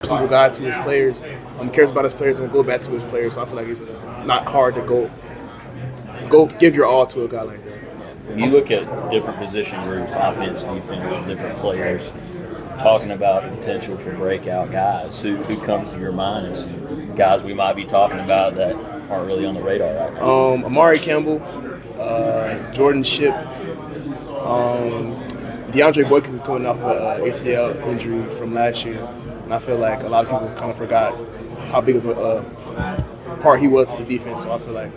personable guy to his players, cares about his players and go back to his players. So I feel like it's not hard to go give your all to a guy like that. When you look at different position groups, offense, defense, different players, talking about the potential for breakout guys, who comes to your mind as guys we might be talking about that aren't really on the radar right now? Amari Campbell, Jordan Shipp, DeAndre Boykins is coming off an ACL injury from last year, and I feel like a lot of people kind of forgot how big of a part he was to the defense. So I feel like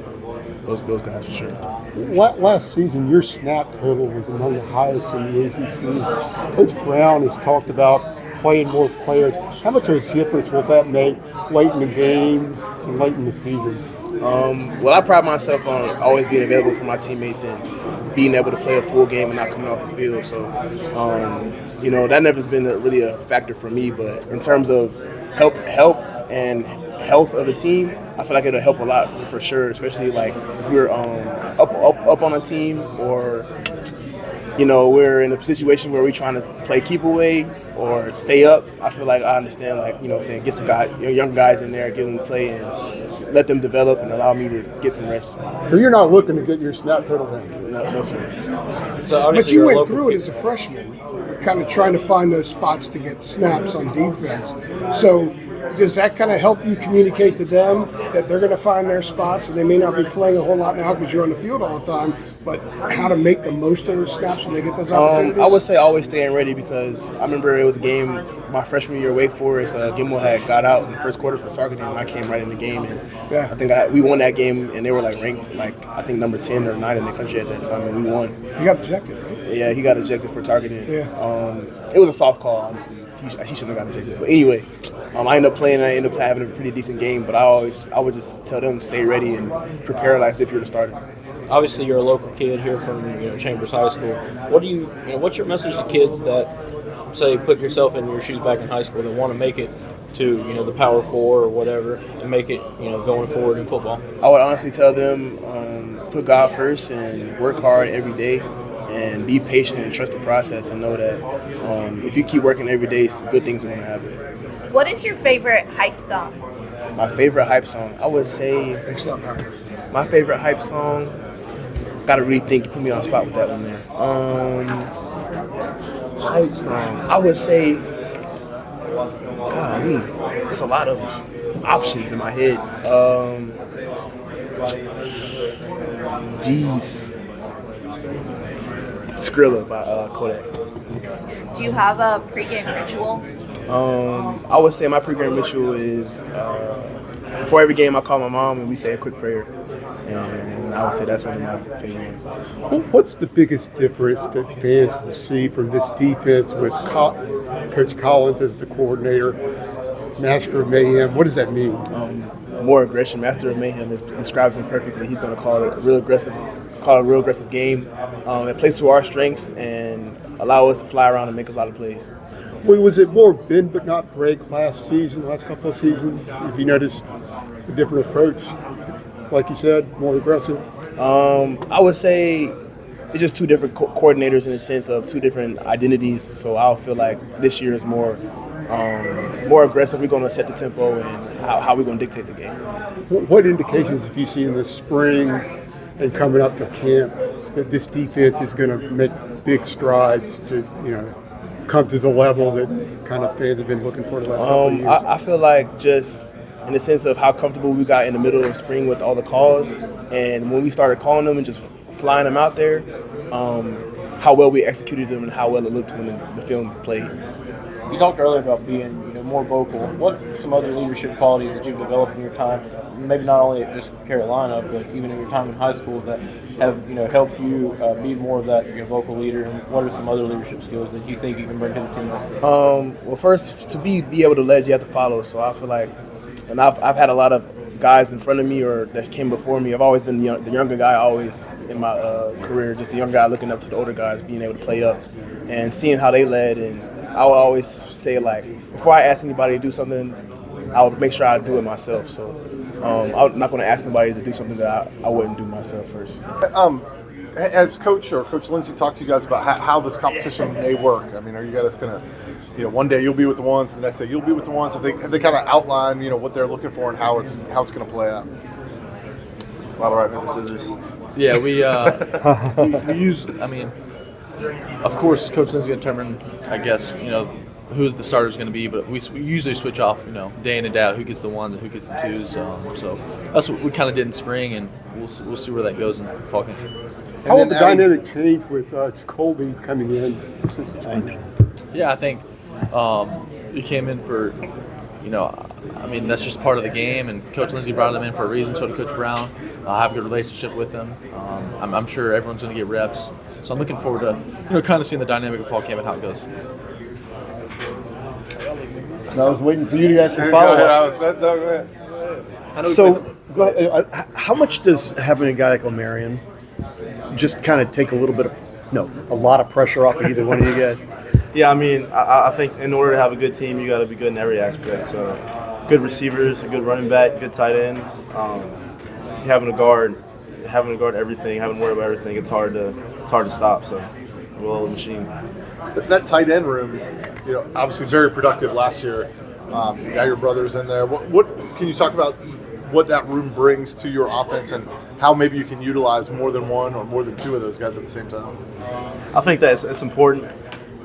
those guys for sure. Last season, your snap total was among the highest in the ACC. Coach Brown has talked about playing more players. How much of a difference will that make late in the games and late in the season? Well, I pride myself on always being available for my teammates and being able to play a full game and not coming off the field. So, that never's been really a factor for me. But in terms of help and health of the team, I feel like it'll help a lot for sure, especially like if we're up on a team or we're in a situation where we're trying to play keep away or stay up. I feel like I understand, get some guys, young guys in there, get them to play and let them develop and allow me to get some rest. So you're not looking to get your snap total down? No, sir. But you went through it as a freshman, kind of trying to find those spots to get snaps on defense. So does that kind of help you communicate to them that they're going to find their spots and they may not be playing a whole lot now because you're on the field all the time, but how to make the most of those snaps when they get those opportunities? I would say always staying ready because I remember it was a game my freshman year, Wake Forest. Gimel had got out in the first quarter for targeting, and I came right in the game. And I think we won that game, and they were ranked I think number 10 or 9 in the country at that time, and we won. You got ejected, right? Yeah, he got ejected for targeting. Yeah. It was a soft call, honestly. He shouldn't have got ejected. But anyway, I ended up playing. I ended up having a pretty decent game. But I would just tell them stay ready and prepare as if you're the starter. Obviously, you're a local kid here from Chambers High School. What's your message to kids that say put yourself in your shoes back in high school that want to make it to the Power Four or whatever and make it going forward in football? I would honestly tell them put God first and work hard every day. And be patient and trust the process and know that if you keep working every day, good things are going to happen. What is your favorite hype song? My favorite hype song? I would say my favorite hype song, got to really think, you put me on the spot with that one there. Hype song, I would say, there's a lot of options in my head. Skrilla by Kodak. Do you have a pregame ritual? I would say my pregame ritual is before every game I call my mom and we say a quick prayer. And I would say that's one of my favorite ones. What's the biggest difference that fans will see from this defense with Coach Collins as the coordinator, Master of Mayhem? What does that mean? More aggression. Master of Mayhem describes him perfectly. He's going to call it a real aggressive game that plays to our strengths and allow us to fly around and make a lot of plays. Well, was it more bend but not break last couple of seasons? Have you noticed a different approach? Like you said, more aggressive? I would say it's just two different coordinators in the sense of two different identities. So I feel like this year is more aggressive. We're going to set the tempo and how we're going to dictate the game. What indications have you seen in the spring and coming up to camp that this defense is going to make big strides to come to the level that kind of fans have been looking for the last couple of years? I feel like just in the sense of how comfortable we got in the middle of spring with all the calls, and when we started calling them and just flying them out there, how well we executed them and how well it looked when the film played. You talked earlier about being more vocal. What are some other leadership qualities that you've developed in your time, maybe not only at just Carolina, but even in your time in high school, that have helped you be more of that vocal leader? And what are some other leadership skills that you think you can bring to the team? Well, first, to be able to lead, you have to follow. So I feel like, and I've had a lot of guys in front of me or that came before me. I've always been the younger guy, always in my career, just a young guy looking up to the older guys, being able to play up and seeing how they led. And I would always say, before I ask anybody to do something, I would make sure I do it myself. So I'm not going to ask nobody to do something that I wouldn't do myself first. As Coach Lindsay talked to you guys about how this competition may work, I mean, are you guys going to one day you'll be with the ones, the next day you'll be with the ones. Have they kind of outlined, what they're looking for and how it's going to play out? A lot of rock, paper, scissors. Yeah, we use. I mean, of course, Coach Lynn's going to determine, I guess, who the starter's going to be, but we usually switch off, day in and day out, who gets the ones and who gets the twos. So that's what we kind of did in spring, and we'll see where that goes in fall camp. How will the dynamic change with Jacoby coming in since the spring? Yeah, I think he came in for, that's just part of the game, and Coach Lindsay brought him in for a reason. So did Coach Brown. I have a good relationship with him. I'm sure everyone's going to get reps, so I'm looking forward to kind of seeing the dynamic of fall camp and how it goes. So I was waiting for you guys to follow up. Go ahead. So, go ahead. How much does having a guy like O'Marion just kind of take a lot of pressure off of either one of you guys? Yeah, I mean, I think in order to have a good team, you got to be good in every aspect. So, good receivers, a good running back, good tight ends. Having to guard everything, having to worry about everything, it's hard to stop. So, we're a machine. That tight end room, obviously very productive last year. You got your brothers in there. What can you talk about? What that room brings to your offense and how maybe you can utilize more than one or more than two of those guys at the same time? I think that it's important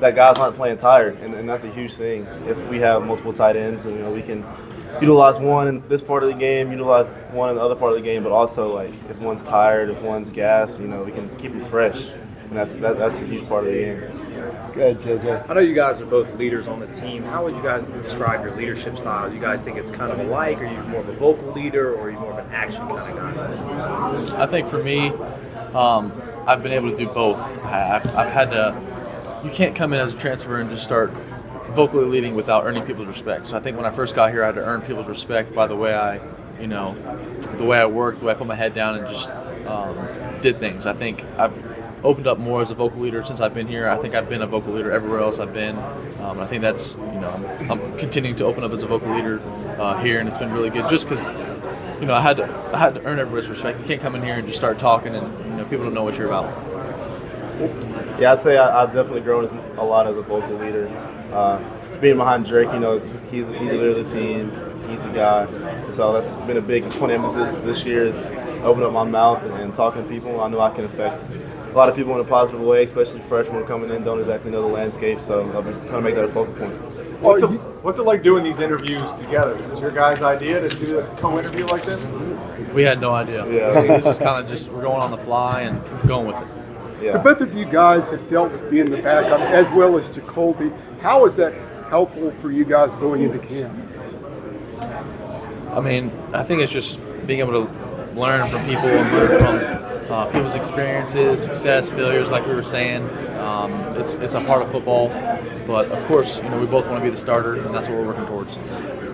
that guys aren't playing tired, and that's a huge thing. If we have multiple tight ends, we can utilize one in this part of the game, utilize one in the other part of the game, but also if one's tired, if one's gassed, we can keep them fresh, and that's a huge part of the game. Good, JJ. I know you guys are both leaders on the team. How would you guys describe your leadership styles? You guys think it's kind of alike? Are you more of a vocal leader, or are you more of an action kind of guy? I think for me, I've been able to do both. I've had to. You can't come in as a transfer and just start vocally leading without earning people's respect. So I think when I first got here, I had to earn people's respect by the way I worked, the way I put my head down and just did things. I think I've opened up more as a vocal leader since I've been here. I think I've been a vocal leader everywhere else I've been. I think that's, I'm continuing to open up as a vocal leader here, and it's been really good just because, I had to earn everybody's respect. You can't come in here and just start talking and, people don't know what you're about. Yeah, I'd say I've definitely grown a lot as a vocal leader. Being behind Drake, he's the leader of the team. He's the guy. And so that's been a big point of emphasis this year is opening up my mouth and talking to people. I know I can affect a lot of people in a positive way, especially freshmen coming in, don't exactly know the landscape. So I'm trying to make that a focal point. What's it like doing these interviews together? Is this your guys' idea to do a co-interview like this? We had no idea. Yeah. This is kind of we're going on the fly and going with it. Yeah. So both of you guys have dealt with being the backup as well as Jacoby. How is that helpful for you guys going into camp? I mean, I think it's just being able to learn from people and learn from people's experiences, success, failures, like we were saying. It's a part of football, but of course, we both want to be the starter, and that's what we're working towards.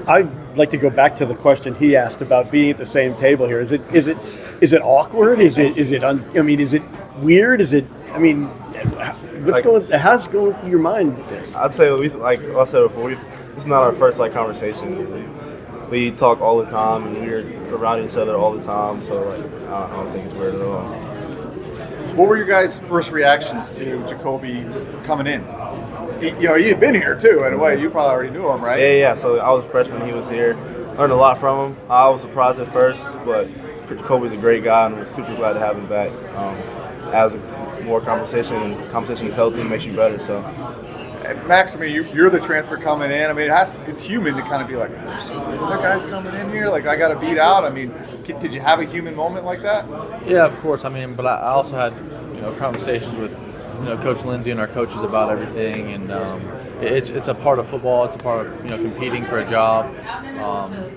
I'd like to go back to the question he asked about being at the same table here. Is it awkward? Is it weird? How's it going through your mind with this? I'd say, like I said before, this is not our first conversation. We talk all the time, and we're around each other all the time. So I don't think it's weird at all. What were your guys' first reactions to Jacoby coming in? He had been here too, in a way. You probably already knew him, right? Yeah. So I was a freshman. He was here. Learned a lot from him. I was surprised at first, but Jacoby's a great guy, and we're super glad to have him back. As more conversation is healthy, makes you better. So. Max, you're the transfer coming in. It's human to kind of be like, that guy's coming in here. Like, I got to beat out. Did you have a human moment like that? Yeah, of course. But I also had, conversations with, Coach Lindsay and our coaches about everything, and it's a part of football. It's a part of competing for a job,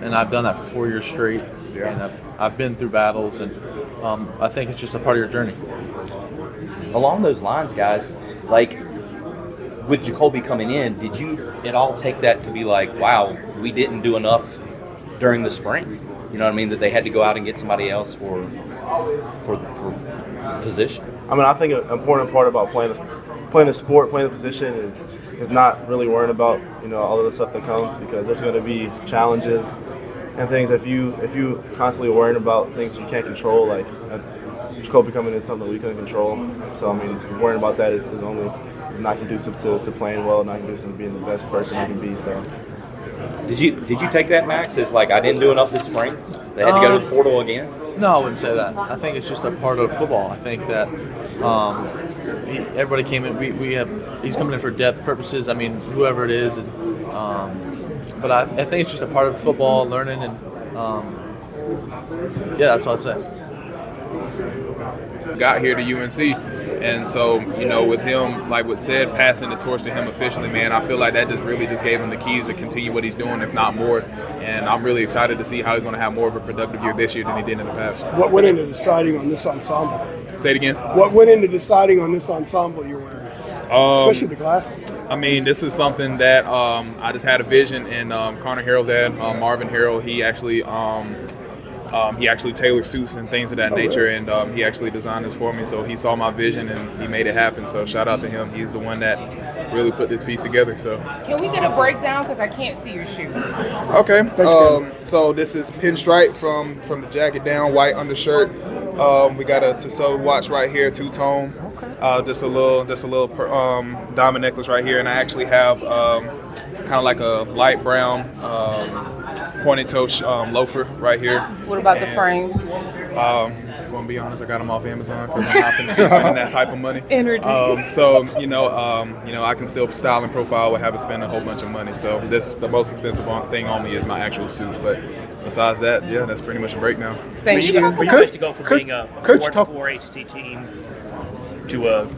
and I've done that for 4 years straight. Yeah. And I've been through battles, and I think it's just a part of your journey. Along those lines, guys, with Jacoby coming in, did you at all take that to be like, wow, we didn't do enough during the spring? You know what I mean? That they had to go out and get somebody else for position. I think an important part about playing the sport, playing the position is not really worrying about all of the stuff that comes, because there's going to be challenges and things. If you constantly worrying about things you can't control, Jacoby coming in is something we couldn't control. So worrying about that is only is not conducive to playing well, not conducive to being the best person you can be. So. Did you take that, Max? It's like I didn't do enough this spring. They had to go to the portal again. No, I wouldn't say that. I think it's just a part of football. I think that everybody came in. He's coming in for depth purposes. I mean, whoever it is, but I think it's just a part of football, learning, and that's what I'd say. Got here to UNC, and so with him, like what said, passing the torch to him officially, man, I feel like that just gave him the keys to continue what he's doing, if not more. And I'm really excited to see how he's going to have more of a productive year this year than he did in the past. What went into deciding on this ensemble? Say it again. What went into deciding on this ensemble you're wearing? Especially the glasses. I mean, this is something that I just had a vision, and Connor Harrell's dad, Marvin Harrell, he actually tailored suits and things of that nature, and he actually designed this for me. So he saw my vision and he made it happen. So shout out to him. He's the one that really put this piece together. So can we get a breakdown, because I can't see your shoes? Okay. So this is pinstripe from the jacket down, white undershirt. We got a Tissot watch right here, two-tone. Okay. Just a little diamond necklace right here, and I actually have kind of like a light brown pointed toe loafer right here. What about the frames? If I'm gonna be honest, I got them off Amazon because I'm not going to be spending that type of money. Energy. So I can still style and profile without having to spend a whole bunch of money. So the most expensive thing on me is my actual suit, but besides that, yeah, that's pretty much a breakdown. Thank you. For you guys to go from being a 4-4 ACC team to a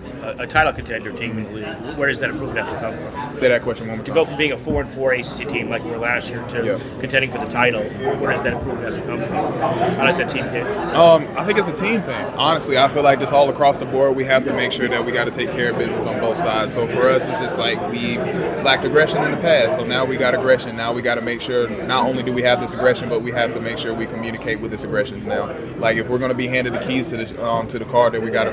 title contender team in the league, where does that improvement have to come from? Say that question one more To time. go from being a 4-4 ACC team like we were last year to contending for the title, where does that improvement have to come from? How does that team get? I think it's a team thing. Honestly, I feel like just all across the board, we have to make sure that we got to take care of business on both sides. So for us, it's just like we lacked aggression in the past. So now we got aggression. Now we got to make sure not only do we have this aggression, but we have to make sure we communicate with this aggression now. Like if we're going to be handed the keys to the car, then we got to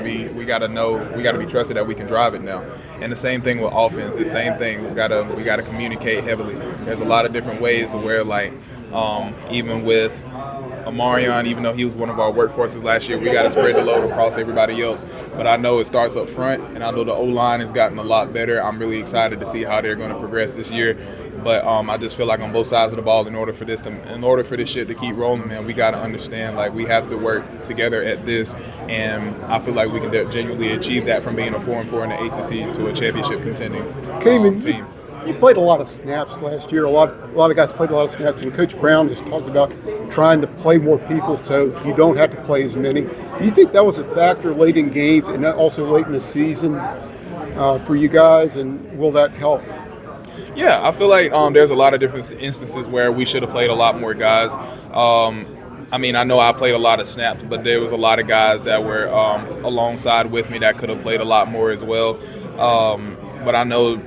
be trusted that we can drive it now. And the same thing with offense. The same thing. We got to communicate heavily. There's a lot of different ways to where even with Amarion, even though he was one of our workhorses last year, we got to spread the load across everybody else. But I know it starts up front, and I know the O-line has gotten a lot better. I'm really excited to see how they're going to progress this year. But I just feel like on both sides of the ball, in order for this shit to keep rolling, man, we got to understand we have to work together at this, and I feel like we can genuinely achieve that from being a 4-4 in the ACC to a championship contending team. You played a lot of snaps last year. A lot of guys played a lot of snaps, and Coach Brown has talked about trying to play more people so you don't have to play as many. Do you think that was a factor late in games and also late in the season for you guys, and will that help? Yeah, I feel like there's a lot of different instances where we should have played a lot more guys. I mean, I know I played a lot of snaps, but there was a lot of guys that were alongside with me that could have played a lot more as well. But I know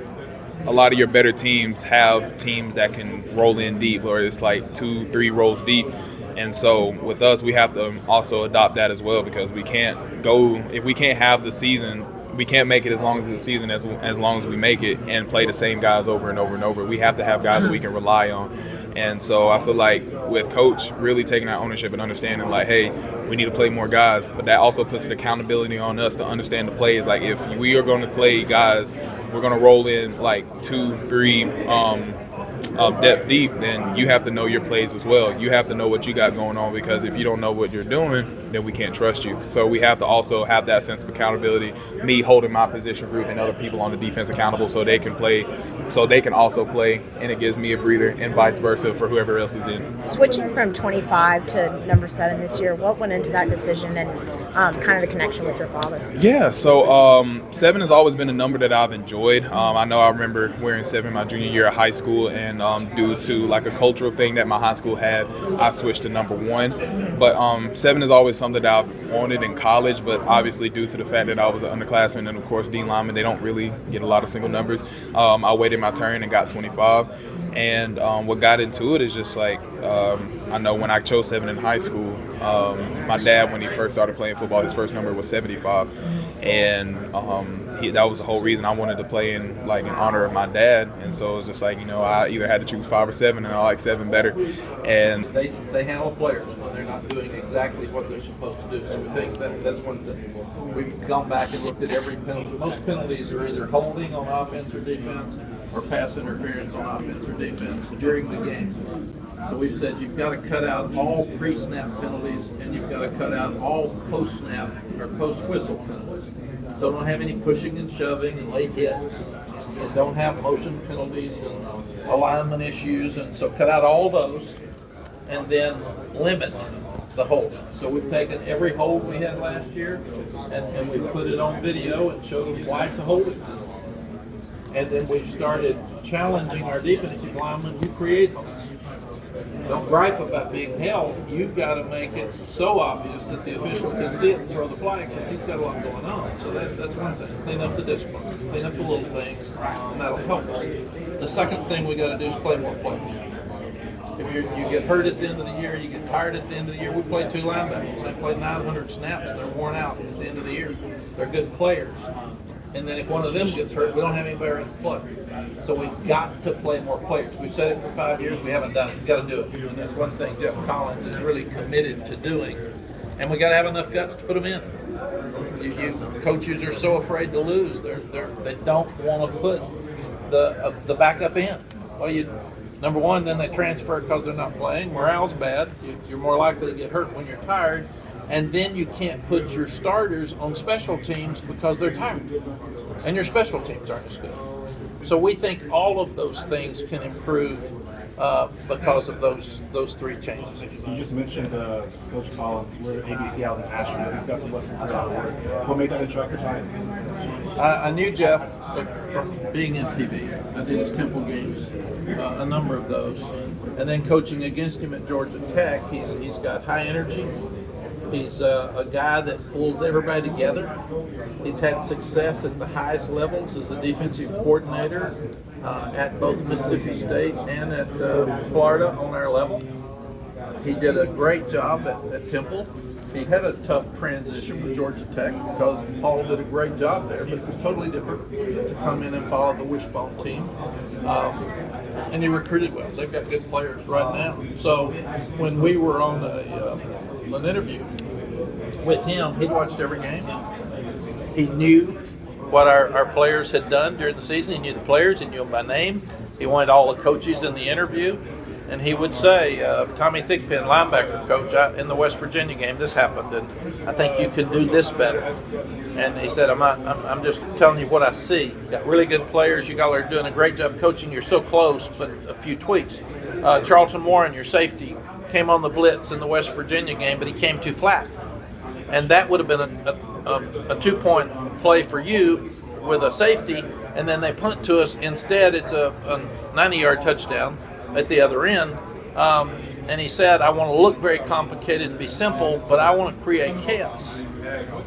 a lot of your better teams have teams that can roll in deep, or it's like 2-3 rolls deep. And so with us, we have to also adopt that as well, because we can't if we can't have the season, we can't make it as long as the season as long as we make it and play the same guys over and over and over. We have to have guys that we can rely on. And so I feel like with Coach really taking that ownership and understanding hey, we need to play more guys, but that also puts an accountability on us to understand the plays. Like if we are going to play guys, we're going to roll in 2-3 depth deep, then you have to know your plays as well. You have to know what you got going on, because if you don't know what you're doing, then we can't trust you. So we have to also have that sense of accountability, me holding my position group and other people on the defense accountable so they can play, so they can also play, and it gives me a breather, and vice versa for whoever else is in. Switching from 25 to number 7 this year, what went into that decision, and kind of the connection with your father? Yeah, so 7 has always been a number that I've enjoyed. I know I remember wearing 7 my junior year of high school, and due to a cultural thing that my high school had, I switched to number 1. But 7 is always something that I've wanted in college, but obviously due to the fact that I was an underclassman and of course D linemen, they don't really get a lot of single numbers. I waited my turn and got 25. And what got into it is just I know when I chose 7 in high school, my dad, when he first started playing football, his first number was 75. And that was the whole reason I wanted to play in honor of my dad. And so it was just like, I either had to choose 5 or 7, and I like 7 better. And they handle players when they're not doing exactly what they're supposed to do. So we think that's one thing. We've gone back and looked at every penalty. Most penalties are either holding on offense or defense, or pass interference on offense or defense during the game. So we've said you've got to cut out all pre-snap penalties, and you've got to cut out all post-snap or post-whistle penalties. So don't have any pushing and shoving and late hits. And don't have motion penalties and alignment issues. And so cut out all those, and then limit the hold. So we've taken every hold we had last year, and we've put it on video and showed them why it's a holding. And then we've started challenging our defensive linemen. You create those. Don't gripe about being held. You've got to make it so obvious that the official can see it and throw the flag, because he's got a lot going on. So that's one thing. Clean up the disciplines, clean up the little things, and that'll help us. The second thing we got to do is play more players. If you get hurt at the end of the year, you get tired at the end of the year. We played 2 linebackers. They played 900 snaps. They're worn out at the end of the year. They're good players. And then if one of them gets hurt, we don't have anybody else to play. So we've got to play more players. We've said it for 5 years. We haven't done it. We've got to do it. And that's one thing Jeff Collins is really committed to doing. And we got to have enough guts to put them in. Coaches are so afraid to lose. They don't want to put the backup in. Well, number one, then they transfer because they're not playing. Morale's bad. You're more likely to get hurt when you're tired. And then you can't put your starters on special teams because they're tired. And your special teams aren't as good. So we think all of those things can improve because of those 3 changes. You just mentioned Coach Collins. We're at ABC out in Asheville. He's got some lessons for our work. What made that attractive time? I knew Jeff from being in TV. I did his Temple games, a number of those. And then coaching against him at Georgia Tech, he's got high energy. He's a guy that pulls everybody together. He's had success at the highest levels as a defensive coordinator at both Mississippi State and at Florida on our level. He did a great job at Temple. He had a tough transition with Georgia Tech because Paul did a great job there, but it was totally different to come in and follow the wishbone team. And he recruited well. They've got good players right now. So when we were on an interview with him, he'd watched every game. He knew what our players had done during the season. He knew the players. He knew them by name. He wanted all the coaches in the interview. And he would say, Tommy Thigpen, linebacker coach, in the West Virginia game, this happened, and I think you can do this better. And he said, I'm just telling you what I see. You got really good players. You guys are doing a great job coaching. You're so close, but a few tweaks. Charlton Warren, your safety, came on the blitz in the West Virginia game, but he came too flat. And that would have been a 2-point play for you with a safety, and then they punt to us. Instead, it's a 90-yard touchdown at the other end. And he said, I want to look very complicated and be simple, but I want to create chaos.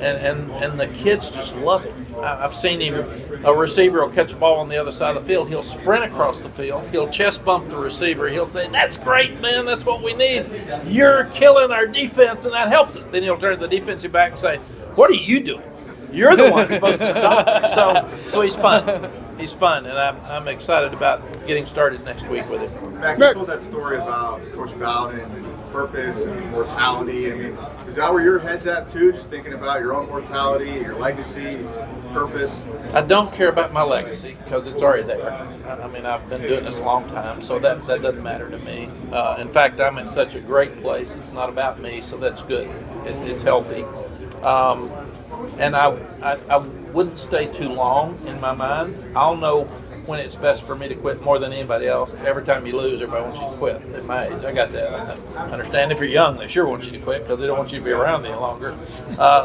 And the kids just love it. I've seen him, a receiver will catch a ball on the other side of the field. He'll sprint across the field. He'll chest bump the receiver. He'll say, that's great, man. That's what we need. You're killing our defense, and that helps us. Then he'll turn to the defensive back and say, what are you doing? You're the one supposed to stop him. So he's fun. He's fun, and I'm excited about getting started next week with him. Mack, you told that story about Coach Bowden and purpose and mortality. I mean, is that where your head's at too? Just thinking about your own mortality, your legacy, purpose? I don't care about my legacy because it's already there. I mean, I've been doing this a long time, so that doesn't matter to me. In fact, I'm in such a great place. It's not about me, so that's good. It's healthy. And I wouldn't stay too long in my mind. I'll know when it's best for me to quit more than anybody else. Every time you lose, everybody wants you to quit. At my age, I got that. I understand if you're young, they sure want you to quit because they don't want you to be around any longer.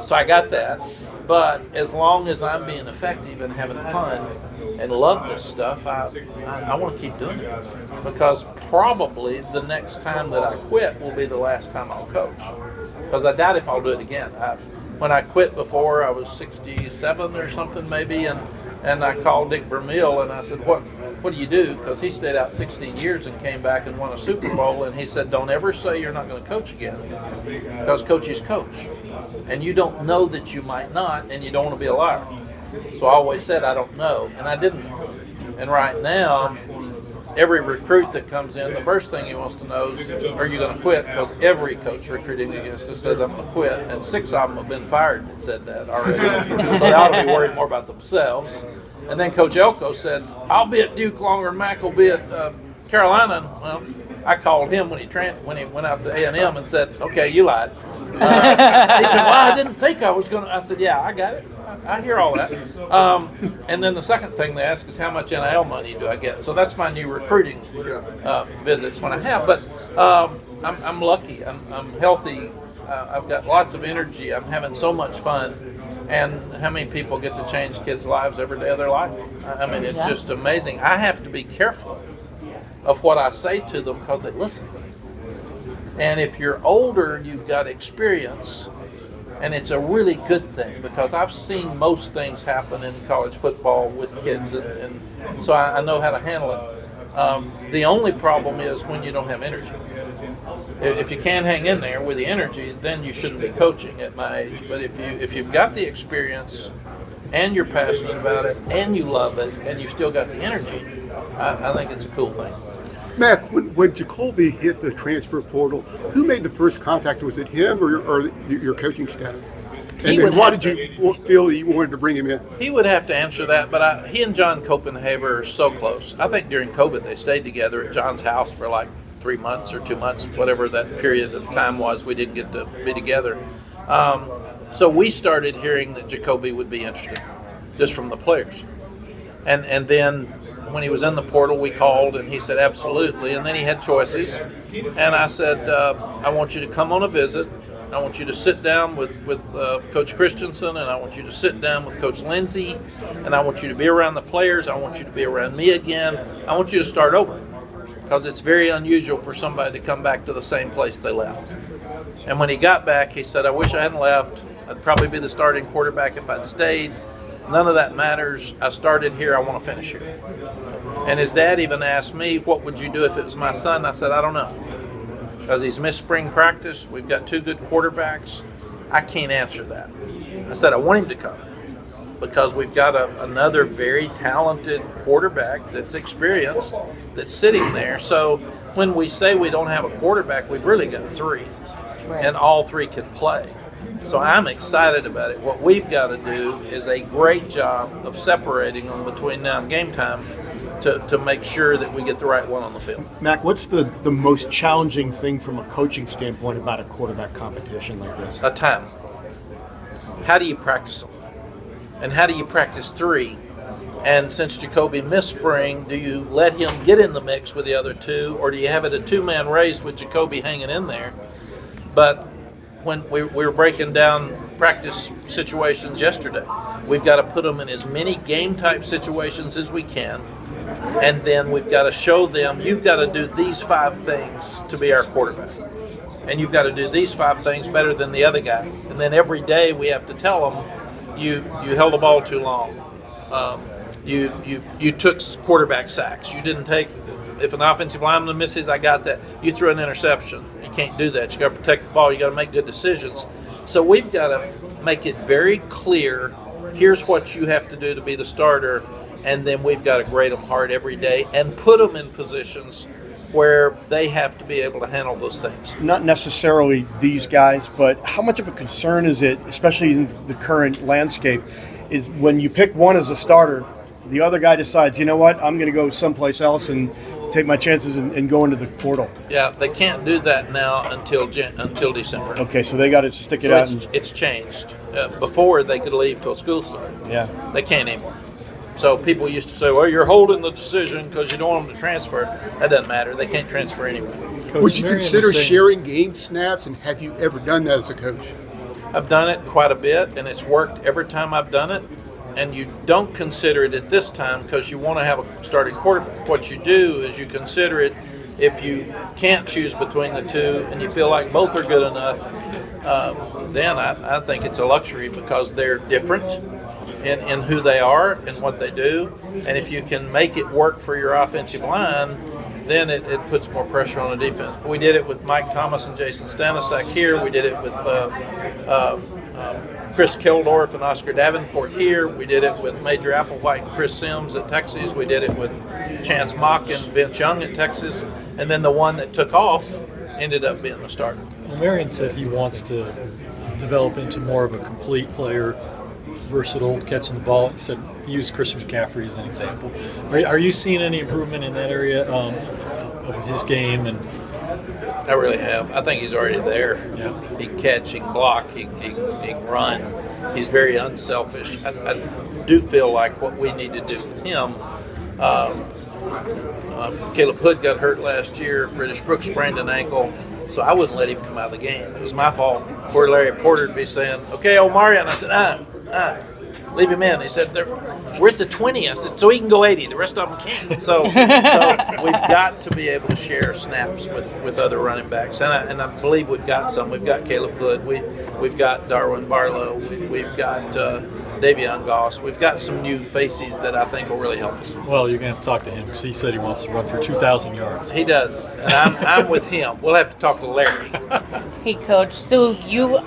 So I got that. But as long as I'm being effective and having fun and love this stuff, I want to keep doing it. Because probably the next time that I quit will be the last time I'll coach. Because I doubt if I'll do it again. When I quit before, I was 67 or something maybe, and I called Dick Vermeil and I said, what do you do? Because he stayed out 16 years and came back and won a Super Bowl, and he said, don't ever say you're not going to coach again, because coach is coach. And you don't know that you might not, and you don't want to be a liar. So I always said I don't know, and I didn't know. And right now, every recruit that comes in, the first thing he wants to know is, are you going to quit? Because every coach recruiting against us says I'm going to quit, and 6 of them have been fired and said that already. So they ought to be worried more about themselves. And then Coach Elko said, I'll be at Duke longer than Mack will be at Carolina. Well, I called him when he went out to A&M and said, okay, you lied. He said, well, I didn't think I was going to. I said, yeah, I got it. I hear all that. And then the second thing they ask is how much NIL money do I get? So that's my new recruiting visits when I have. But I'm lucky. I'm healthy. I've got lots of energy. I'm having so much fun. And how many people get to change kids' lives every day of their life? I mean, it's just amazing. I have to be careful of what I say to them because they listen. And if you're older, you've got experience. And it's a really good thing because I've seen most things happen in college football with kids, and so I know how to handle it. The only problem is when you don't have energy. If you can't hang in there with the energy, then you shouldn't be coaching at my age. But if you've got the experience and you're passionate about it and you love it and you've still got the energy, I think it's a cool thing. Mack, when Jacoby hit the transfer portal, who made the first contact? Was it him or your coaching staff? And then why did you feel that you wanted to bring him in? He would have to answer that, but he and John Copenhaver are so close. I think during COVID they stayed together at John's house for like 3 months or 2 months, whatever that period of time was. We didn't get to be together. So we started hearing that Jacoby would be interested, just from the players. And then when he was in the portal, we called and he said absolutely. And then he had choices. And I said, I want you to come on a visit. I want you to sit down with Coach Christensen, and I want you to sit down with Coach Lindsey, and I want you to be around the players. I want you to be around me again. I want you to start over because it's very unusual for somebody to come back to the same place they left. And when he got back, he said, I wish I hadn't left. I'd probably be the starting quarterback if I'd stayed. None of that matters. I started here. I want to finish here. And his dad even asked me, what would you do if it was my son? I said, I don't know. Because he's missed spring practice. We've got 2 good quarterbacks. I can't answer that. I said, I want him to come because we've got another very talented quarterback that's experienced that's sitting there. So when we say we don't have a quarterback, we've really got 3. And all 3 can play. So I'm excited about it. What we've got to do is a great job of separating them between now and game time to make sure that we get the right one on the field. Mack, what's the most challenging thing from a coaching standpoint about a quarterback competition like this? A time. How do you practice them? And how do you practice 3? And since Jacoby missed spring, do you let him get in the mix with the other 2, or do you have it a 2-man race with Jacoby hanging in there? But when we were breaking down practice situations yesterday, we've got to put them in as many game-type situations as we can, and then we've got to show them, you've got to do these 5 things to be our quarterback, and you've got to do these 5 things better than the other guy. And then every day we have to tell them, you held the ball too long, you took quarterback sacks, you didn't take, if an offensive lineman misses, I got that. You threw an interception. You can't do that. You got to protect the ball. You got to make good decisions. So we've got to make it very clear, here's what you have to do to be the starter, and then we've got to grade them hard every day and put them in positions where they have to be able to handle those things. Not necessarily these guys, but how much of a concern is it, especially in the current landscape, is when you pick one as a starter, the other guy decides, you know what, I'm going to go someplace else and take my chances and go into the portal. Yeah, they can't do that now until December. Okay, so they got to stick it out. It's changed. Before, they could leave till school started. Yeah. They can't anymore. So people used to say, well, you're holding the decision because you don't want them to transfer. That doesn't matter. They can't transfer anyway. Would you consider sharing game snaps, and have you ever done that as a coach? I've done it quite a bit, and it's worked every time I've done it. And you don't consider it at this time because you want to have a starting quarterback. What you do is you consider it if you can't choose between the 2 and you feel like both are good enough, then I think it's a luxury because they're different in who they are and what they do. And if you can make it work for your offensive line, then it puts more pressure on the defense. We did it with Mike Thomas and Jason Stanisiak here. We did it with Chris Keldorf and Oscar Davenport here. We did it with Major Applewhite and Chris Sims at Texas. We did it with Chance Mack and Vince Young at Texas. And then the one that took off ended up being the starter. Well, Marion said he wants to develop into more of a complete player, versatile, catching the ball. He said he used Christian McCaffrey as an example. Are you seeing any improvement in that area of his game? And I really have. I think he's already there. Yeah. He can catch, he can block, he can run. He's very unselfish. I do feel like what we need to do with him, Caleb Hood got hurt last year. British Brooks sprained an ankle, so I wouldn't let him come out of the game. It was my fault. Poor Larry Porter would be saying, okay, Omarion. I said, leave him in. He said, we're at the 20. I said, so he can go 80. The rest of them can't. So we've got to be able to share snaps with other running backs. And I believe we've got some. We've got Caleb Hood. We've got Darwin Barlow. We've got Davion Goss. We've got some new faces that I think will really help us. Well, you're going to have to talk to him because he said he wants to run for 2,000 yards. He does. And I'm with him. We'll have to talk to Larry. Hey, Coach. So you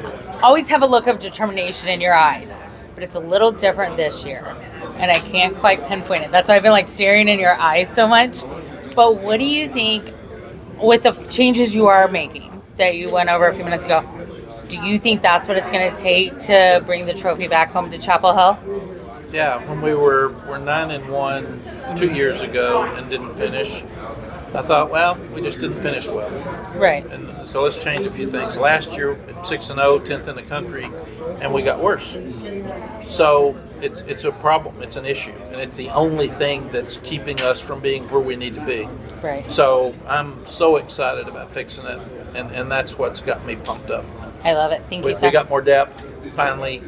always have a look of determination in your eyes, but it's a little different this year, and I can't quite pinpoint it. That's why I've been staring in your eyes so much. But what do you think with the changes you are making that you went over a few minutes ago? Do you think that's what it's going to take to bring the trophy back home to Chapel Hill? Yeah, when we're 9-1 2 years ago and didn't finish, I thought, well, we just didn't finish well. Right. And so let's change a few things. Last year, 6-0, 10th in the country, and we got worse. So it's a problem. It's an issue, and it's the only thing that's keeping us from being where we need to be. Right. So I'm so excited about fixing it, and that's what's got me pumped up. I love it. Thank you, sir. We got more depth, finally.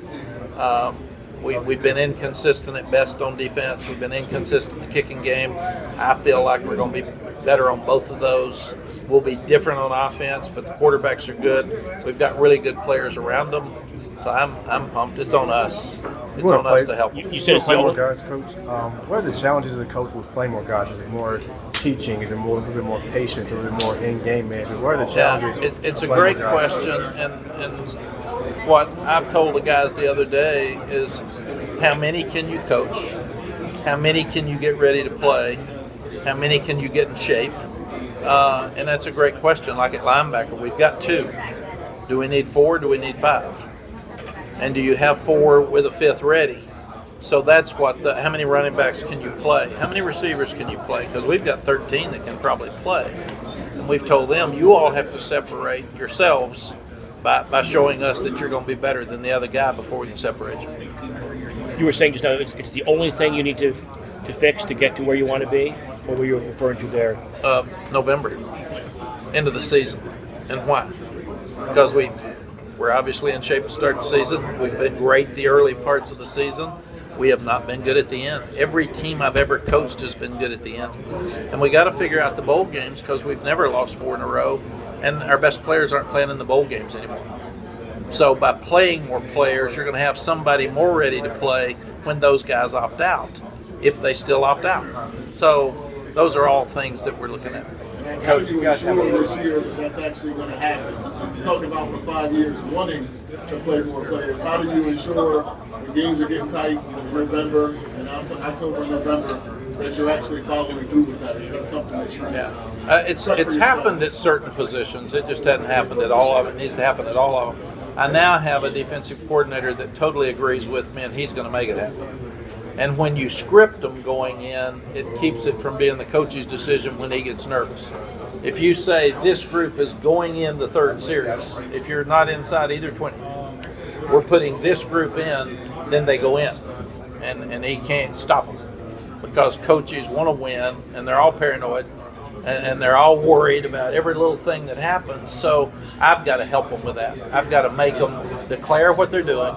We've been inconsistent at best on defense. We've been inconsistent in the kicking game. I feel like we're going to be better on both of those. We'll be different on offense, but the quarterbacks are good. We've got really good players around them. So I'm pumped. It's on us. It's on us to help. You said it's play more guys, Coach. What are the challenges as a coach with playing more guys? Is it more teaching? Is it a little bit more patience? A little bit more in-game management? What are the challenges? Yeah, it's a great question, and what I've told the guys the other day is, how many can you coach? How many can you get ready to play? How many can you get in shape? And that's a great question. Like at linebacker, we've got 2. Do we need 4? Do we need 5? And do you have 4 with a 5th ready? So that's what how many running backs can you play? How many receivers can you play? Because we've got 13 that can probably play. And we've told them, you all have to separate yourselves by showing us that you're going to be better than the other guy before we can separate you. You were saying just now it's the only thing you need to fix to get to where you want to be? What were you referring to there? November, end of the season. And why? Because we're obviously in shape to start the season. We've been great the early parts of the season. We have not been good at the end. Every team I've ever coached has been good at the end. And we got to figure out the bowl games because we've never lost 4 in a row, and our best players aren't playing in the bowl games anymore. So by playing more players, you're going to have somebody more ready to play when those guys opt out, if they still opt out. So those are all things that we're looking at. Coach, you guys have this year that's actually going to happen. You're talking about for 5 years wanting to play more players. How do you ensure when games are getting tight in November and October and November that you're actually following through with that? Is that something that you It's happened at certain positions. It just hasn't happened at all of it. It needs to happen at all of them. I now have a defensive coordinator that totally agrees with me, and he's going to make it happen. And when you script them going in, it keeps it from being the coach's decision when he gets nervous. If you say this group is going in the 3rd series, if you're not inside either 20, we're putting this group in, then they go in. And he can't stop them because coaches want to win, and they're all paranoid, and they're all worried about every little thing that happens. So I've got to help them with that. I've got to make them declare what they're doing,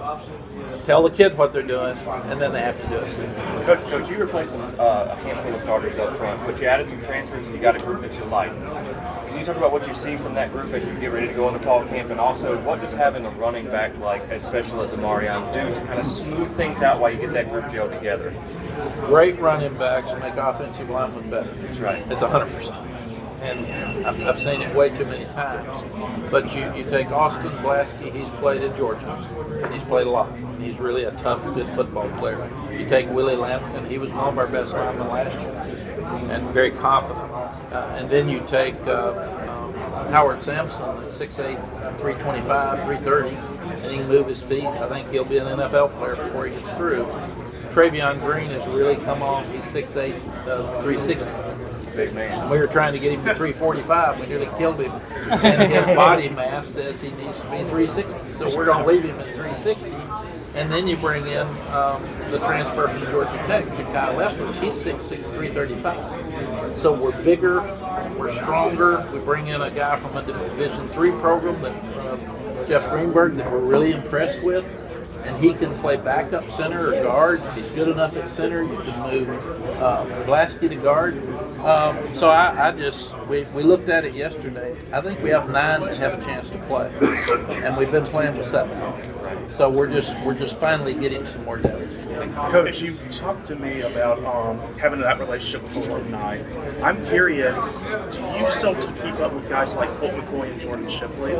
tell the kid what they're doing, and then they have to do it. Coach, you replaced a handful of starters up front, but you added some transfers and you got a group that you like. Can you talk about what you've seen from that group as you get ready to go into fall camp, and also what does having a running back like as special as Omarion do to kind of smooth things out while you get that group gelled together? Great running backs make offensive linemen better. That's right. It's 100%. and I've seen it way too many times. But you take Austin Blasky, he's played at Georgia, and he's played a lot. He's really a tough, good football player. You take Willie Lampkin, he was one of our best linemen last year, and very confident. And then you take Howard Sampson at 6'8", 325, 330, and he can move his feet. I think he'll be an NFL player before he gets through. Travion Green has really come on. He's 6'8", 360. Big man. We were trying to get him to 345. We nearly killed him. And his body mass says he needs to be 360. So we're going to leave him at 360. And then you bring in the transfer from Georgia Tech, Ja'Kai Leffert. He's 6'6", 335. So we're bigger, we're stronger. We bring in a guy from a Division III program that Jeff Greenberg that we're really impressed with. And he can play backup center or guard. If he's good enough at center, you can move Blasky to guard. So we looked at it yesterday. I think we have 9 that have a chance to play, and we've been playing with 7. So we're just finally getting some more depth. Coach, you talked to me about having that relationship with alumni. I'm curious, do you still keep up with guys like Colt McCoy and Jordan Shipley?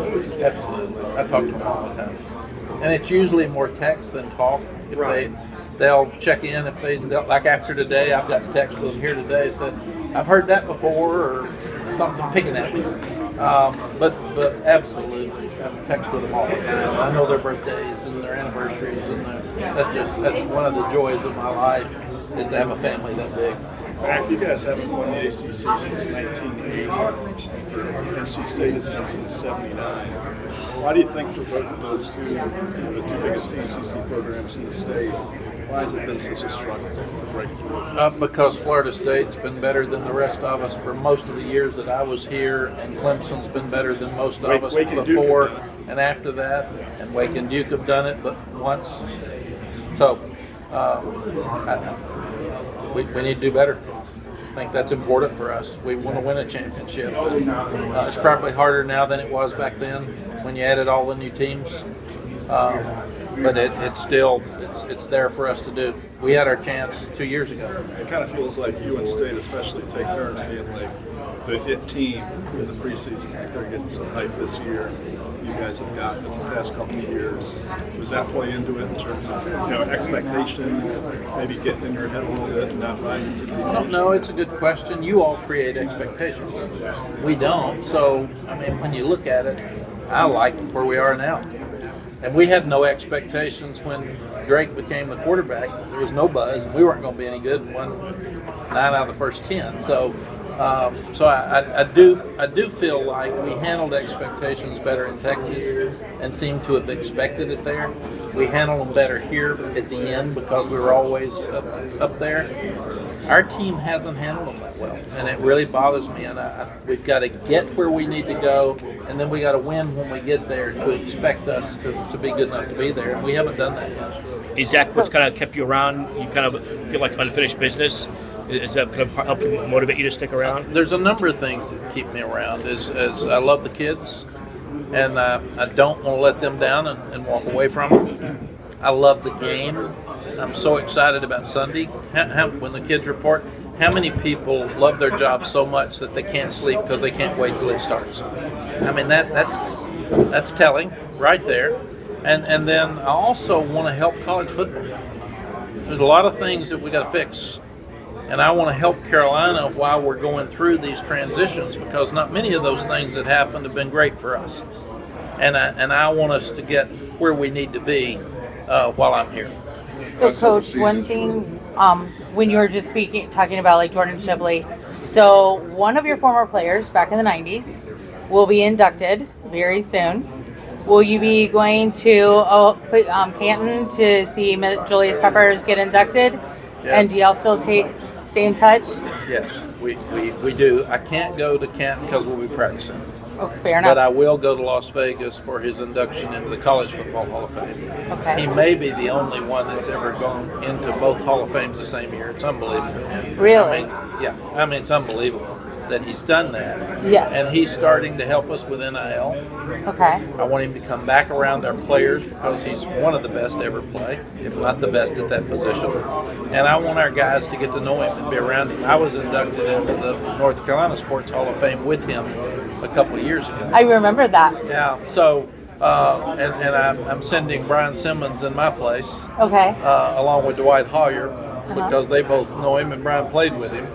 Absolutely. I talk to them all the time. And it's usually more text than talk. If they'll check in if they like after today. I've got a text with them here today said I've heard that before or something picking at me. But absolutely, I text with them all the time. I know their birthdays and their anniversaries, and that's one of the joys of my life is to have a family that big. Mack, you guys haven't won the ACC since 1980. NC State has been since 79. Why do you think for both of those two, the two biggest ACC programs in the state, why has it been such a struggle to break through? Because Florida State's been better than the rest of us for most of the years that I was here, and Clemson's been better than most of us before and after that, and Wake and Duke have done it but once. So we need to do better. I think that's important for us. We want to win a championship. It's probably harder now than it was back then when you added all the new teams. But it's there for us to do. We had our chance 2 years ago. It kind of feels like you and State especially take turns being like the hit team in the preseason. I think they're getting some hype this year. You guys have gotten in the past couple of years. Does that play into it in terms of expectations, maybe getting in your head a little bit and not rising to the occasion? I don't know. It's a good question. You all create expectations. We don't. So, I mean, when you look at it, I like where we are now. And we had no expectations when Drake became the quarterback. There was no buzz, and we weren't going to be any good and won 9 out of the first 10. So I do feel like we handled expectations better in Texas and seem to have expected it there. We handled them better here at the end because we were always up there. Our team hasn't handled them that well, and it really bothers me. And we've got to get where we need to go, and then we got to win when we get there to expect us to be good enough to be there. And we haven't done that yet. Is that what's kind of kept you around? You kind of feel like unfinished business? Is that kind of help you motivate you to stick around? There's a number of things that keep me around. As I love the kids, and I don't want to let them down and walk away from them. I love the game. I'm so excited about Sunday. When the kids report, how many people love their job so much that they can't sleep because they can't wait till it starts? I mean, that's telling right there. And then I also want to help college football. There's a lot of things that we got to fix. And I want to help Carolina while we're going through these transitions because not many of those things that happened have been great for us. And I want us to get where we need to be while I'm here. So, Coach, one thing, when you were just talking about like Jordan Shipley, so one of your former players back in the 90s will be inducted very soon. Will you be going to Canton to see Julius Peppers get inducted? Yes. And do y'all still stay in touch? Yes, we do. I can't go to Canton because we'll be practicing. Oh, fair enough. But I will go to Las Vegas for his induction into the College Football Hall of Fame. Okay. He may be the only one that's ever gone into both Hall of Fames the same year. It's unbelievable. Really? I mean, it's unbelievable. that he's done that. Yes. And he's starting to help us with NIL. Okay. I want him to come back around our players because he's one of the best to ever play, if not the best at that position. And I want our guys to get to know him and be around him. I was inducted into the North Carolina Sports Hall of Fame with him a couple of years ago. I remember that. Yeah. So, and I'm sending Brian Simmons in my place. Okay. Along with Dwight Hoyer, because they both know him and Brian played with him.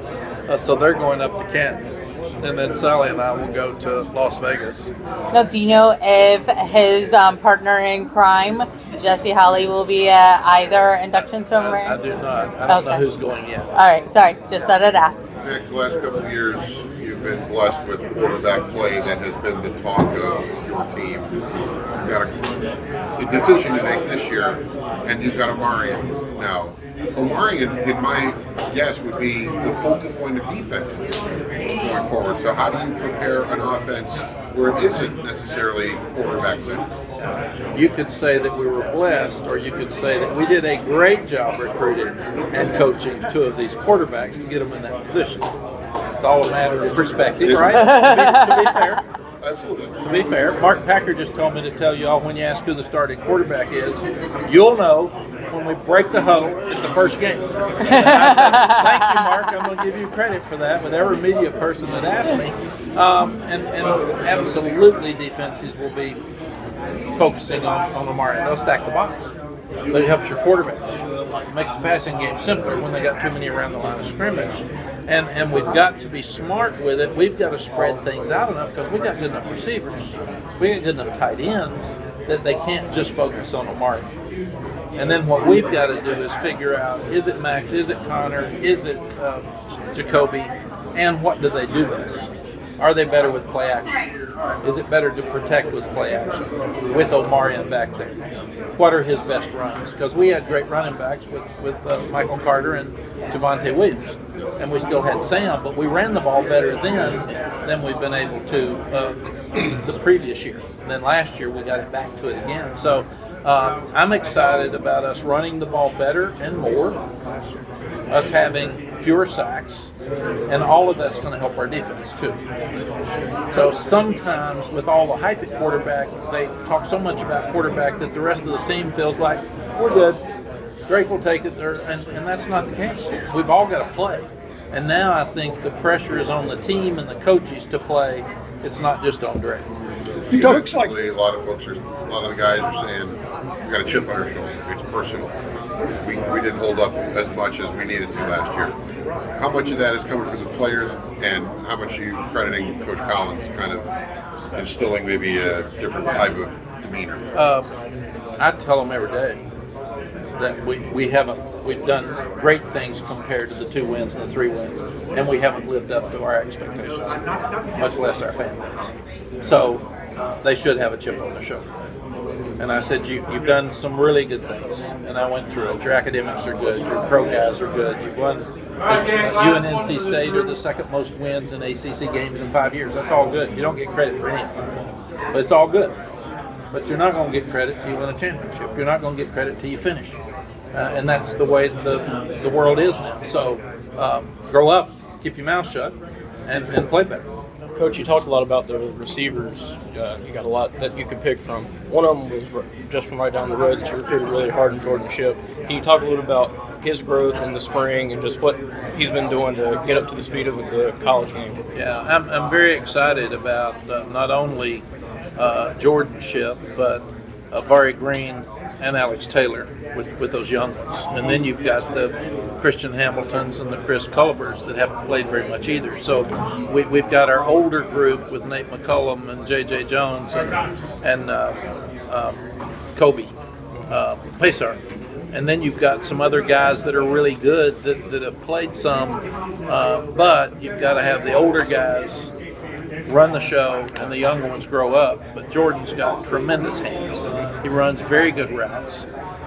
So they're going up to Canton. And then Sally and I will go to Las Vegas. Now, do you know if his partner in crime, Jesse Holly, will be at either induction ceremony? I do not. I don't know who's going yet. All right, sorry. Just thought I'd ask. Mack, the last couple of years, you've been blessed with quarterback play that has been the talk of your team. You've got a decision to make this year, and you've got Omarion now. Omarion, in my guess, would be the focal point of defenses going forward. So how do you prepare an offense where it isn't necessarily quarterback centered? You could say that we were blessed, or you could say that we did a great job recruiting and coaching two of these quarterbacks to get them in that position. It's all a matter of perspective, right? To be fair. Absolutely. To be fair, Mark Packer just told me to tell you all when you ask who the starting quarterback is, you'll know when we break the huddle at the first game. And I said, thank you, Mark. I'm going to give you credit for that with every media person that asked me. And absolutely defenses will be focusing on Omarion. They'll stack the box. But it helps your quarterbacks. It makes the passing game simpler when they got too many around the line of scrimmage. And we've got to be smart with it. We've got to spread things out enough because we've got good enough receivers. We got good enough tight ends that they can't just focus on Omarion. And then what we've got to do is figure out, is it Max, is it Connor, is it Jacoby, and what do they do best? Are they better with play action? Is it better to protect with play action with Omarion back there? What are his best runs? Because we had great running backs with Michael Carter and Javonte Williams, and we still had Sam, but we ran the ball better then than we've been able to the previous year. And then last year we got it back to it again. So I'm excited about us running the ball better and more, us having fewer sacks, and all of that's going to help our defense too. So sometimes with all the hype at quarterback, they talk so much about quarterback that the rest of the team feels like, we're good, Drake will take it, and that's not the case. We've all got to play. And now I think the pressure is on the team and the coaches to play. It's not just on Drake. It looks like a lot of the guys are saying, we got a chip on our shoulder. It's personal. We didn't hold up as much as we needed to last year. How much of that is coming from the players, and how much are you crediting Coach Collins kind of instilling maybe a different type of demeanor? I tell them every day that we've done great things compared to the 2 wins and the 3 wins, and we haven't lived up to our expectations, much less our fan base. So they should have a chip on their shoulder. And I said, you've done some really good things. And I went through it. Your academics are good. Your pro guys are good. You've won. You and NC State are the second most wins in ACC games in 5 years. That's all good. You don't get credit for anything. But it's all good. But you're not going to get credit till you win a championship. You're not going to get credit till you finish. And that's the way the world is now. So grow up, keep your mouth shut, and play better. Coach, you talked a lot about the receivers. You got a lot that you could pick from. One of them was just from right down the road that you recruited really hard in Jordan Shipp. Can you talk a little about his growth in the spring and just what he's been doing to get up to the speed of the college game? Yeah, I'm very excited about not only Jordan Shipp, but Vari Green and Alex Taylor with those young ones. And then you've got the Christian Hamiltons and the Chris Cullivers that haven't played very much either. So we've got our older group with Nate McCullum and J.J. Jones and Kobe Paysar. And then you've got some other guys that are really good that have played some, but you've got to have the older guys run the show and the younger ones grow up. But Jordan's got tremendous hands. He runs very good routes,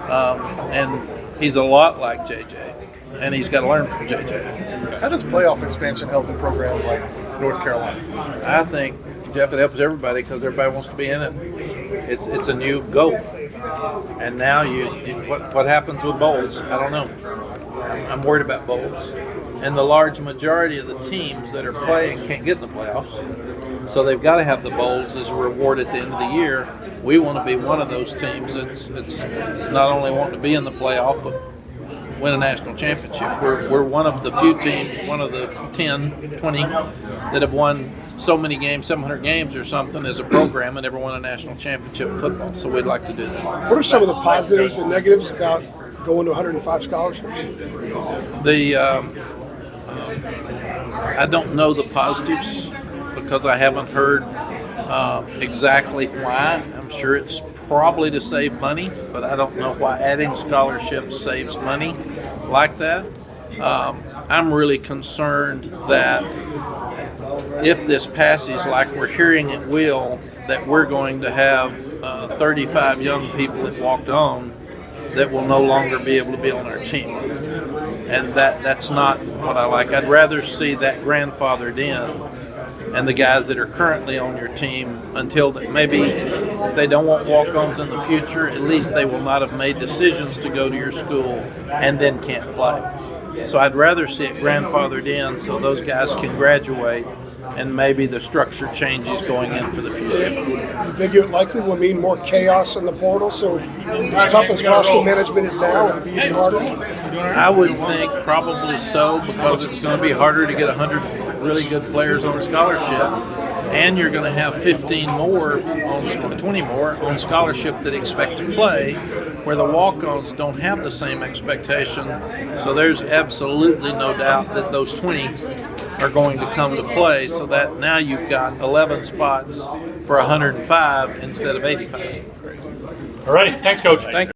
and he's a lot like JJ, and he's got to learn from JJ. How does playoff expansion help a program like North Carolina? I think, Jeff, it helps everybody because everybody wants to be in it. It's a new goal, and now what happens with bowls? I don't know. I'm worried about bowls. And the large majority of the teams that are playing can't get in the playoffs. So they've got to have the bowls as a reward at the end of the year. We want to be one of those teams that's not only wanting to be in the playoff, but win a national championship. We're one of the few teams, one of the 10, 20 that have won so many games, 700 games or something as a program, and never won a national championship in football. So we'd like to do that. What are some of the positives and negatives about going to 105 scholarships? I don't know the positives because I haven't heard exactly why. I'm sure it's probably to save money, but I don't know why adding scholarships saves money like that. I'm really concerned that if this passes like we're hearing it will, that we're going to have 35 young people that walked on that will no longer be able to be on our team. And that's not what I like. I'd rather see that grandfathered in and the guys that are currently on your team until maybe if they don't want walk-ons in the future, at least they will not have made decisions to go to your school and then can't play. So I'd rather see it grandfathered in so those guys can graduate and maybe the structure changes going in for the future. You think it likely will mean more chaos in the portal? So as tough as roster management is now, it'll be even harder? I would think probably so, because it's going to be harder to get 100 really good players on scholarship, and you're going to have 15 more, 20 more on scholarship that expect to play, where the walk-ons don't have the same expectation. So there's absolutely no doubt that those 20 are going to come to play, so that now you've got 11 spots for 105 instead of 85. All righty. Thanks, Coach. Thank you.